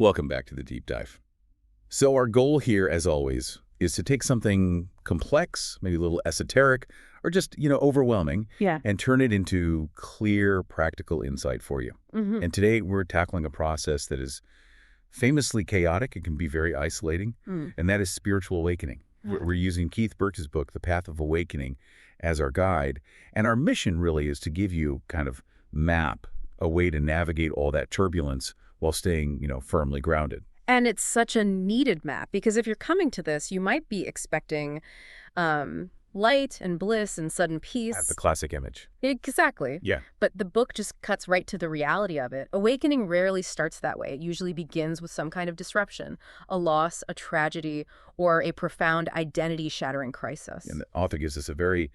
Welcome back to the deep dive. So our goal here, as always, is to take something complex, maybe a little esoteric, or just, overwhelming, Yeah. and turn it into clear, practical insight for you. And today we're tackling a process that is famously chaotic. It can be very isolating, and that is spiritual awakening. We're using Keith Birch's book, The Path of Awakening, as our guide. And our mission really is to give you kind of map, a way to navigate all that turbulence while staying, firmly grounded. And it's such a needed map because if you're coming to this, you might be expecting light and bliss and sudden peace. That's the classic image. Exactly. Yeah. But the book just cuts right to the reality of it. Awakening rarely starts that way. It usually begins with some kind of disruption, a loss, a tragedy, or a profound identity-shattering crisis. And the author gives us a very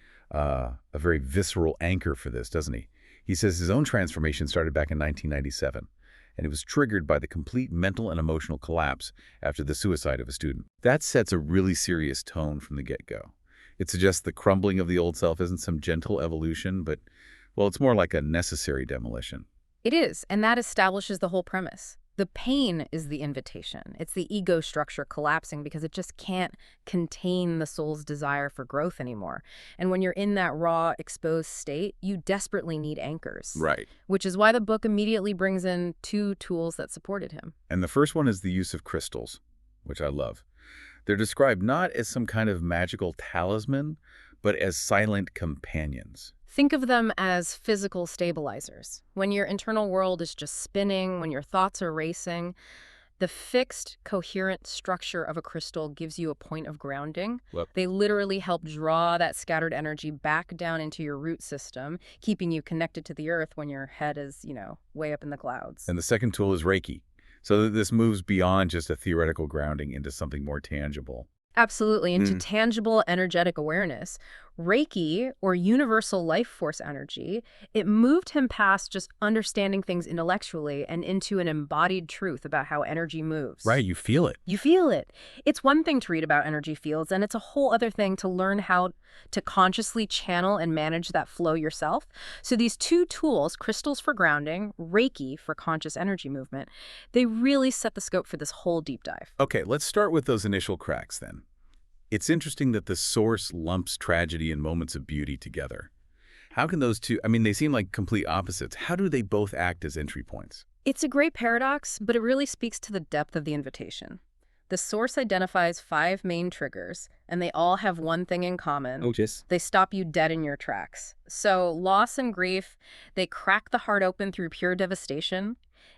visceral anchor for this, doesn't he? He says his own transformation started back in 1997. And it was triggered by the complete mental and emotional collapse after the suicide of a student. That sets a really serious tone from the get-go. It suggests the crumbling of the old self isn't some gentle evolution, but, well, it's more like a necessary demolition. It is, and that establishes the whole premise. The pain is the invitation. It's the ego structure collapsing because it just can't contain the soul's desire for growth anymore. And when you're in that raw, exposed state, you desperately need anchors. Right. Which is why the book immediately brings in two tools that supported him. And the first one is the use of crystals, which I love. They're described not as some kind of magical talisman, but as silent companions. Think of them as physical stabilizers. When your internal world is just spinning, when your thoughts are racing, the fixed, coherent structure of a crystal gives you a point of grounding. Look. They literally help draw that scattered energy back down into your root system, keeping you connected to the earth when your head is, way up in the clouds. And the second tool is Reiki. So that this moves beyond just a theoretical grounding into something more tangible. Absolutely, into tangible energetic awareness. Reiki, or universal life force energy, it moved him past just understanding things intellectually and into an embodied truth about how energy moves. Right, you feel it. You feel it. It's one thing to read about energy fields, and it's a whole other thing to learn how to consciously channel and manage that flow yourself. So these two tools, crystals for grounding, Reiki for conscious energy movement, they really set the scope for this whole deep dive. Okay, let's start with those initial cracks then. It's interesting that the source lumps tragedy and moments of beauty together. How can those two, they seem like complete opposites. How do they both act as entry points? It's a great paradox, but it really speaks to the depth of the invitation. The source identifies 5 main triggers, and they all have one thing in common. Oh, yes. They stop you dead in your tracks. So loss and grief, they crack the heart open through pure devastation.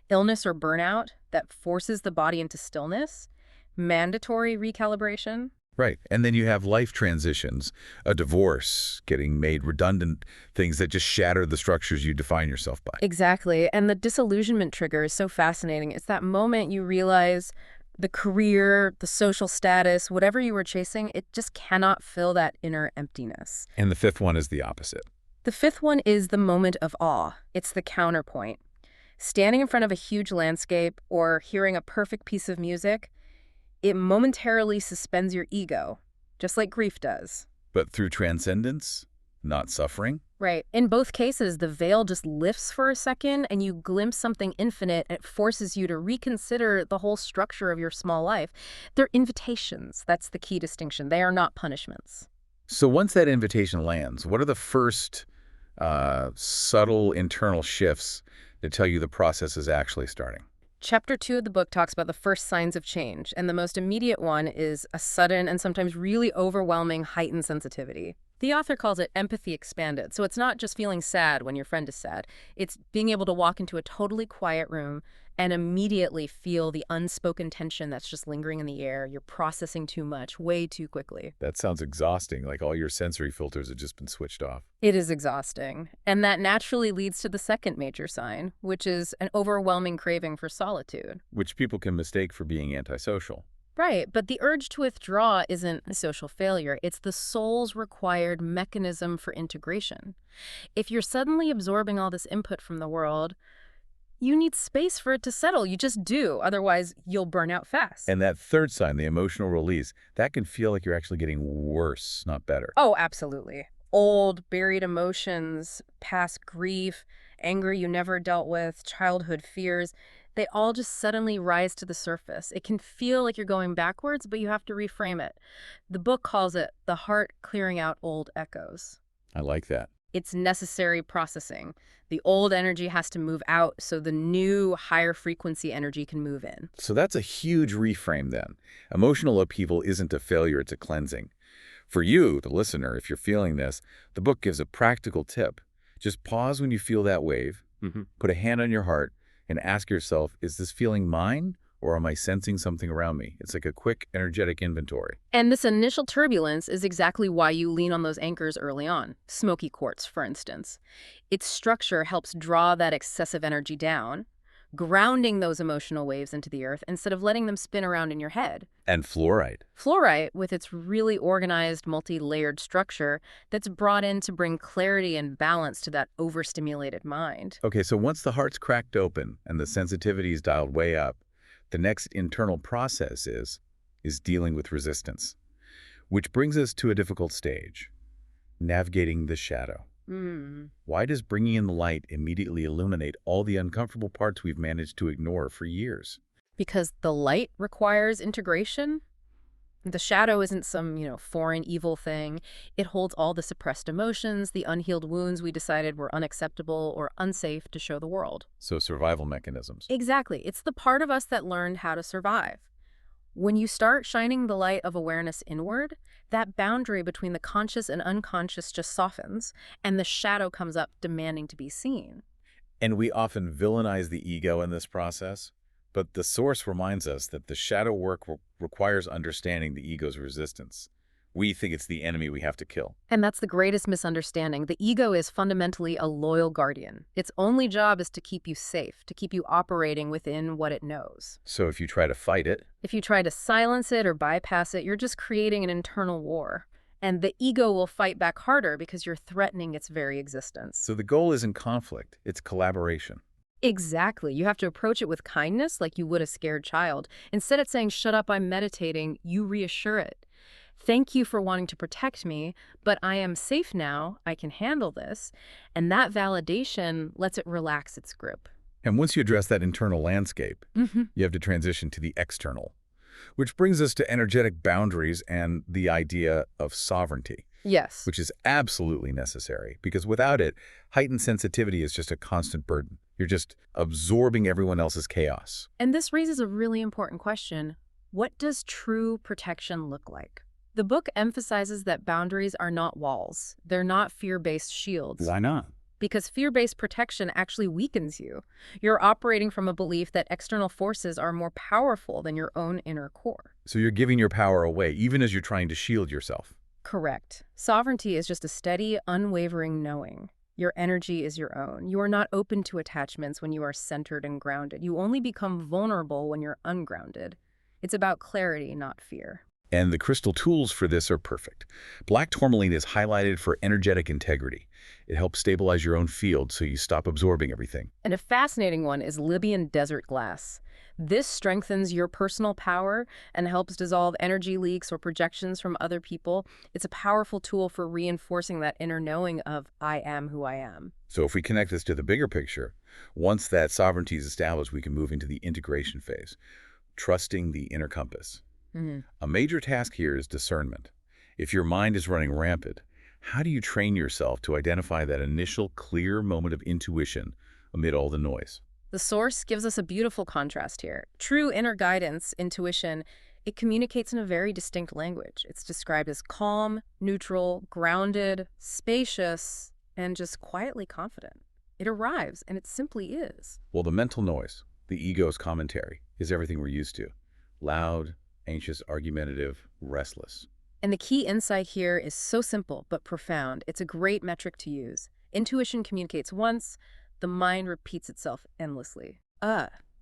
Illness or burnout, that forces the body into stillness. Mandatory recalibration. Right. And then you have life transitions, a divorce, getting made redundant, things that just shatter the structures you define yourself by. Exactly. And the disillusionment trigger is so fascinating. It's that moment you realize the career, the social status, whatever you were chasing, it just cannot fill that inner emptiness. And the fifth one is the opposite. The fifth one is the moment of awe. It's the counterpoint. Standing in front of a huge landscape or hearing a perfect piece of music, it momentarily suspends your ego, just like grief does. But through transcendence, not suffering? Right. In both cases, the veil just lifts for a second and you glimpse something infinite, and it forces you to reconsider the whole structure of your small life. They're invitations. That's the key distinction. They are not punishments. So once that invitation lands, what are the first subtle internal shifts that tell you the process is actually starting? Chapter 2 of the book talks about the first signs of change, and the most immediate one is a sudden and sometimes really overwhelming heightened sensitivity. The author calls it empathy expanded, so it's not just feeling sad when your friend is sad. It's being able to walk into a totally quiet room and immediately feel the unspoken tension that's just lingering in the air. You're processing too much, way too quickly. That sounds exhausting, like all your sensory filters have just been switched off. It is exhausting. And that naturally leads to the second major sign, which is an overwhelming craving for solitude. Which people can mistake for being antisocial. Right, but the urge to withdraw isn't a social failure. It's the soul's required mechanism for integration. If you're suddenly absorbing all this input from the world, you need space for it to settle. You just do. Otherwise, you'll burn out fast. And that third sign, the emotional release, that can feel like you're actually getting worse, not better. Oh, absolutely. Old, buried emotions, past grief, anger you never dealt with, childhood fears, They all just suddenly rise to the surface. It can feel like you're going backwards, but you have to reframe it. The book calls it the heart clearing out old echoes. I like that. It's necessary processing. The old energy has to move out so the new, higher frequency energy can move in. So that's a huge reframe then. Emotional upheaval isn't a failure, it's a cleansing. For you, the listener, if you're feeling this, the book gives a practical tip. Just pause when you feel that wave, put a hand on your heart, and ask yourself, is this feeling mine or am I sensing something around me? It's like a quick, energetic inventory. And this initial turbulence is exactly why you lean on those anchors early on. Smoky quartz, for instance. Its structure helps draw that excessive energy down, grounding those emotional waves into the earth instead of letting them spin around in your head. And fluorite. Fluorite, with its really organized, multi-layered structure that's brought in to bring clarity and balance to that overstimulated mind. Okay, so once the heart's cracked open and the sensitivity is dialed way up, the next internal process is dealing with resistance, which brings us to a difficult stage, navigating the shadow. Why does bringing in the light immediately illuminate all the uncomfortable parts we've managed to ignore for years? Because the light requires integration. The shadow isn't some, foreign evil thing. It holds all the suppressed emotions, the unhealed wounds we decided were unacceptable or unsafe to show the world. So survival mechanisms. Exactly. It's the part of us that learned how to survive. When you start shining the light of awareness inward, that boundary between the conscious and unconscious just softens, and the shadow comes up demanding to be seen. And we often villainize the ego in this process, but the source reminds us that the shadow work requires understanding the ego's resistance. We think it's the enemy we have to kill. And that's the greatest misunderstanding. The ego is fundamentally a loyal guardian. Its only job is to keep you safe, to keep you operating within what it knows. So if you try to fight it, if you try to silence it or bypass it, you're just creating an internal war. And the ego will fight back harder because you're threatening its very existence. So the goal isn't conflict, it's collaboration. Exactly. You have to approach it with kindness like you would a scared child. Instead of saying, "Shut up, I'm meditating," you reassure it. "Thank you for wanting to protect me, but I am safe now. I can handle this." And that validation lets it relax its grip. And once you address that internal landscape, you have to transition to the external, which brings us to energetic boundaries and the idea of sovereignty. Yes. Which is absolutely necessary, because without it, heightened sensitivity is just a constant burden. You're just absorbing everyone else's chaos. And this raises a really important question. What does true protection look like? The book emphasizes that boundaries are not walls. They're not fear-based shields. Why not? Because fear-based protection actually weakens you. You're operating from a belief that external forces are more powerful than your own inner core. So you're giving your power away, even as you're trying to shield yourself. Correct. Sovereignty is just a steady, unwavering knowing. Your energy is your own. You are not open to attachments when you are centered and grounded. You only become vulnerable when you're ungrounded. It's about clarity, not fear. And the crystal tools for this are perfect. Black tourmaline is highlighted for energetic integrity. It helps stabilize your own field so you stop absorbing everything. And a fascinating one is Libyan desert glass. This strengthens your personal power and helps dissolve energy leaks or projections from other people. It's a powerful tool for reinforcing that inner knowing of I am who I am. So if we connect this to the bigger picture, once that sovereignty is established, we can move into the integration phase, trusting the inner compass. A major task here is discernment. If your mind is running rampant, how do you train yourself to identify that initial clear moment of intuition amid all the noise? The source gives us a beautiful contrast here. True inner guidance, intuition, it communicates in a very distinct language. It's described as calm, neutral, grounded, spacious, and just quietly confident. It arrives, and it simply is. Well, the mental noise, the ego's commentary, is everything we're used to. Loud, anxious, argumentative, restless. And the key insight here is so simple but profound. It's a great metric to use. Intuition communicates once, the mind repeats itself endlessly.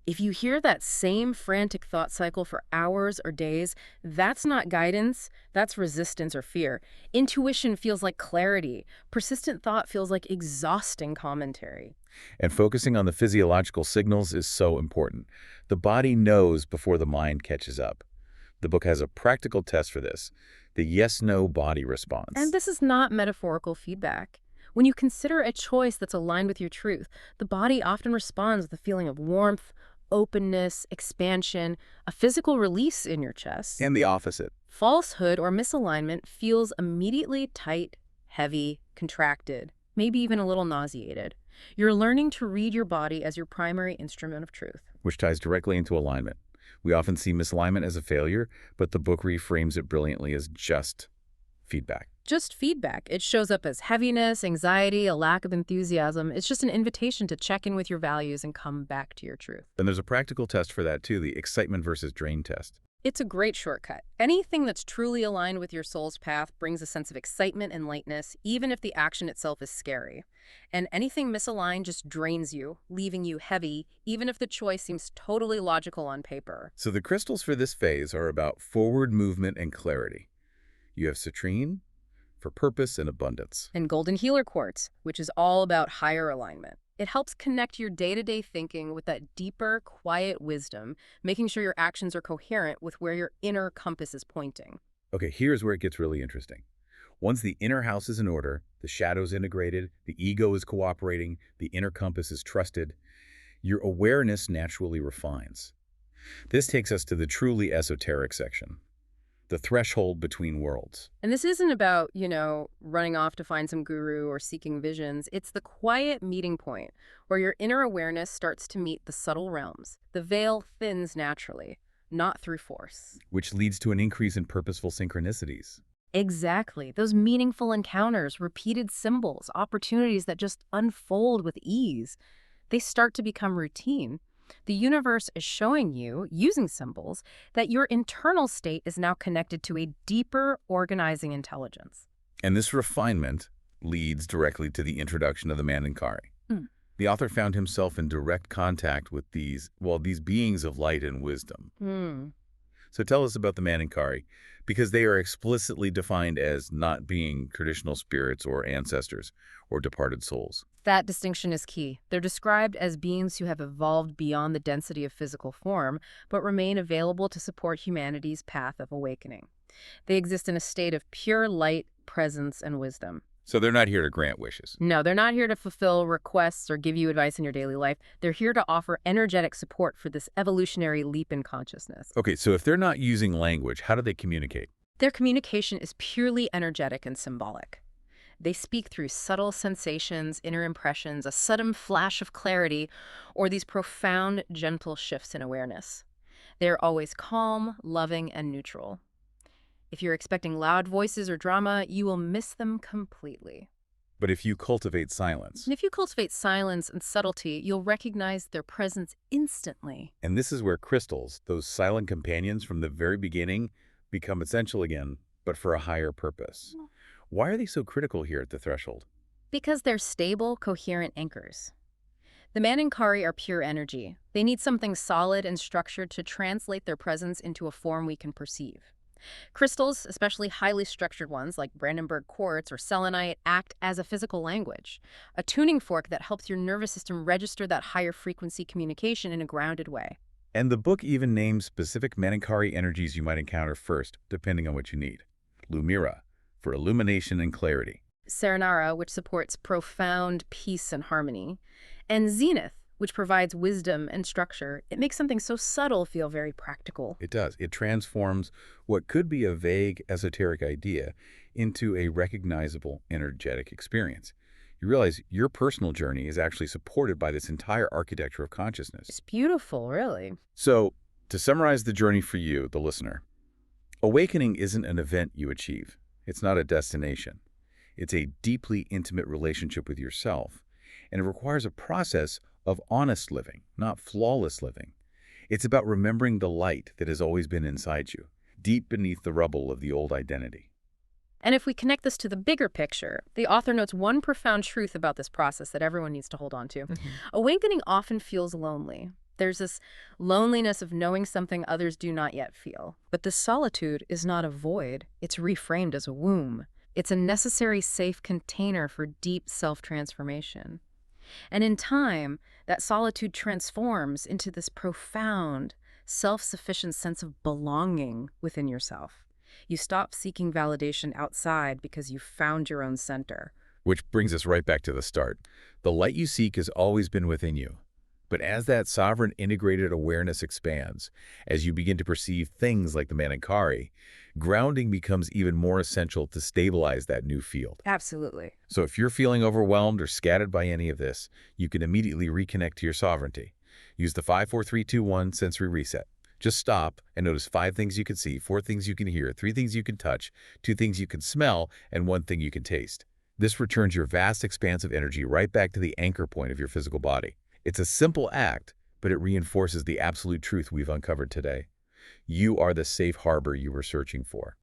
If you hear that same frantic thought cycle for hours or days, that's not guidance, that's resistance or fear. Intuition feels like clarity. Persistent thought feels like exhausting commentary. And focusing on the physiological signals is so important. The body knows before the mind catches up. The book has a practical test for this, the yes-no body response. And this is not metaphorical feedback. When you consider a choice that's aligned with your truth, the body often responds with a feeling of warmth, openness, expansion, a physical release in your chest. And the opposite. Falsehood or misalignment feels immediately tight, heavy, contracted, maybe even a little nauseated. You're learning to read your body as your primary instrument of truth. Which ties directly into alignment. We often see misalignment as a failure, but the book reframes it brilliantly as just feedback. Just feedback. It shows up as heaviness, anxiety, a lack of enthusiasm. It's just an invitation to check in with your values and come back to your truth. And there's a practical test for that too, the excitement versus drain test. It's a great shortcut. Anything that's truly aligned with your soul's path brings a sense of excitement and lightness, even if the action itself is scary. And anything misaligned just drains you, leaving you heavy, even if the choice seems totally logical on paper. So the crystals for this phase are about forward movement and clarity. You have citrine for purpose and abundance. And golden healer quartz, which is all about higher alignment. It helps connect your day-to-day thinking with that deeper, quiet wisdom, making sure your actions are coherent with where your inner compass is pointing. Okay, here's where it gets really interesting. Once the inner house is in order, the shadow's integrated, the ego is cooperating, the inner compass is trusted, your awareness naturally refines. This takes us to the truly esoteric section, the threshold between worlds. And this isn't about, running off to find some guru or seeking visions. It's the quiet meeting point where your inner awareness starts to meet the subtle realms. The veil thins naturally, not through force. Which leads to an increase in purposeful synchronicities. Exactly. Those meaningful encounters, repeated symbols, opportunities that just unfold with ease. They start to become routine. The universe is showing you, using symbols, that your internal state is now connected to a deeper organizing intelligence. And this refinement leads directly to the introduction of the Maninkari. The author found himself in direct contact with these beings of light and wisdom. So tell us about the Maninkari, because they are explicitly defined as not being traditional spirits or ancestors or departed souls. That distinction is key. They're described as beings who have evolved beyond the density of physical form, but remain available to support humanity's path of awakening. They exist in a state of pure light, presence, and wisdom. So they're not here to grant wishes. No, they're not here to fulfill requests or give you advice in your daily life. They're here to offer energetic support for this evolutionary leap in consciousness. Okay, so if they're not using language, how do they communicate? Their communication is purely energetic and symbolic. They speak through subtle sensations, inner impressions, a sudden flash of clarity, or these profound, gentle shifts in awareness. They're always calm, loving, and neutral. If you're expecting loud voices or drama, you will miss them completely. But if you cultivate silence. And if you cultivate silence and subtlety, you'll recognize their presence instantly. And this is where crystals, those silent companions from the very beginning, become essential again, but for a higher purpose. Why are they so critical here at the threshold? Because they're stable, coherent anchors. The Maninkari are pure energy. They need something solid and structured to translate their presence into a form we can perceive. Crystals, especially highly structured ones like Brandenburg quartz or selenite, act as a physical language, a tuning fork that helps your nervous system register that higher frequency communication in a grounded way. And the book even names specific Maninkari energies you might encounter first, depending on what you need. Lumira, for illumination and clarity. Saranara, which supports profound peace and harmony. And Zenith, which provides wisdom and structure. It makes something so subtle feel very practical. It does. It transforms what could be a vague, esoteric idea into a recognizable, energetic experience. You realize your personal journey is actually supported by this entire architecture of consciousness. It's beautiful, really. So, to summarize the journey for you, the listener, awakening isn't an event you achieve. It's not a destination. It's a deeply intimate relationship with yourself, and it requires a process of honest living, not flawless living. It's about remembering the light that has always been inside you, deep beneath the rubble of the old identity. And if we connect this to the bigger picture, the author notes one profound truth about this process that everyone needs to hold on to. Awakening often feels lonely. There's this loneliness of knowing something others do not yet feel. But this solitude is not a void. It's reframed as a womb. It's a necessary, safe container for deep self-transformation. And in time, that solitude transforms into this profound, self-sufficient sense of belonging within yourself. You stop seeking validation outside because you've found your own center. Which brings us right back to the start. The light you seek has always been within you. But as that sovereign integrated awareness expands, as you begin to perceive things like the Maninkari, grounding becomes even more essential to stabilize that new field. Absolutely. So if you're feeling overwhelmed or scattered by any of this, you can immediately reconnect to your sovereignty. Use the 5-4-3-2-1 sensory reset. Just stop and notice 5 things you can see, 4 things you can hear, 3 things you can touch, 2 things you can smell, and 1 thing you can taste. This returns your vast expanse of energy right back to the anchor point of your physical body. It's a simple act, but it reinforces the absolute truth we've uncovered today. You are the safe harbor you were searching for.